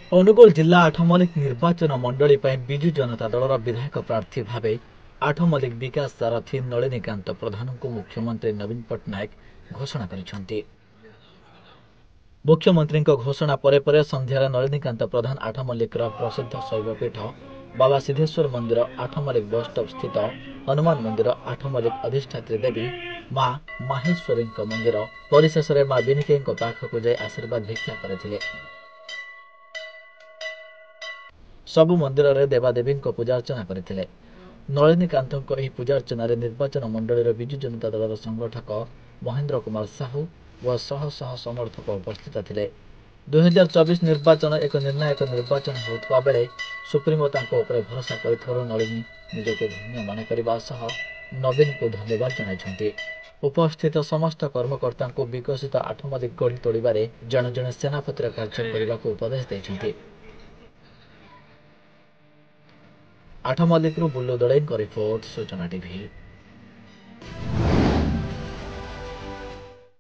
ଅନୁଗୁଳ ଜିଲ୍ଲା ଆଠମଲ୍ଲିକ ନିର୍ବାଚନ ମଣ୍ଡଳୀ ପାଇଁ ବିଜୁ ଜନତା ଦଳର ବିଧାୟକ ପ୍ରାର୍ଥୀ ଭାବେ ଆଠମଲ୍ଲିକ ବିକାଶ ସାରଥୀ ନଳିନୀକାନ୍ତ ପ୍ରଧାନଙ୍କୁ ମୁଖ୍ୟମନ୍ତ୍ରୀ ନବୀନ ପଟ୍ଟନାୟକ ଘୋଷଣା କରିଛନ୍ତି। ମୁଖ୍ୟମନ୍ତ୍ରୀଙ୍କ ଘୋଷଣା ପରେ ପରେ ସନ୍ଧ୍ୟାରେ ନଳିନୀକାନ୍ତ ପ୍ରଧାନ ଆଠମଲ୍ଲିକର ପ୍ରସିଦ୍ଧ ଶୈବପୀଠ ବାବା ସିଦ୍ଧେଶ୍ୱର ମନ୍ଦିର, ଆଠମଲ୍ଲିକ ବସ୍ଷ୍ଟପ୍ ସ୍ଥିତ ହନୁମାନ ମନ୍ଦିର, ଆଠମଲ୍ଲିକ ଅଧିଷ୍ଠାତ୍ରୀ ଦେବୀ ମା ମାହେଶ୍ୱରୀଙ୍କ ମନ୍ଦିର, ପରିଶେଷରେ ମା ବିନିକେଙ୍କ ପାଖକୁ ଯାଇ ଆଶୀର୍ବାଦ ଭିକ୍ଷା କରିଥିଲେ। ସବୁ ମନ୍ଦିରରେ ଦେବାଦେବୀଙ୍କ ପୂଜାର୍ଚ୍ଚନା କରିଥିଲେ। ନଳିନୀକାନ୍ତଙ୍କ ଏହି ପୂଜାର୍ଚ୍ଚନାରେ ନିର୍ବାଚନ ମଣ୍ଡଳୀର ବିଜୁ ଜନତା ଦଳର ସଂଗଠକ ମହେନ୍ଦ୍ର କୁମାର ସାହୁ ଓ ଶହ ଶହ ସମର୍ଥକ ଉପସ୍ଥିତ ଥିଲେ। 2024 ନିର୍ବାଚନ ଏକ ନିର୍ଣ୍ଣାୟକ ନିର୍ବାଚନ ହେଉଥିବା ବେଳେ ସୁପ୍ରିମୋ ତାଙ୍କ ଉପରେ ଭରସା କରିଥିବାରୁ ନଳିନୀ ନିଜକୁ ଧନ୍ୟ ମନେ କରିବା ସହ ନବୀନଙ୍କୁ ଧନ୍ୟବାଦ ଜଣାଇଛନ୍ତି। ଉପସ୍ଥିତ ସମସ୍ତ କର୍ମକର୍ତ୍ତାଙ୍କୁ ବିକଶିତ ଆଠମଲ୍ଲିକ ଗଢ଼ି ତୋଳିବାରେ ଜଣେ ଜଣେ ସେନାପତିର କାର୍ଯ୍ୟ କରିବାକୁ ଉପଦେଶ ଦେଇଛନ୍ତି। ଆଠମଲ୍ଲିକରୁ ବୁଲୁ ଦଳେଇଙ୍କ ରିପୋର୍ଟ, ସୂଚନା ଟିଭି।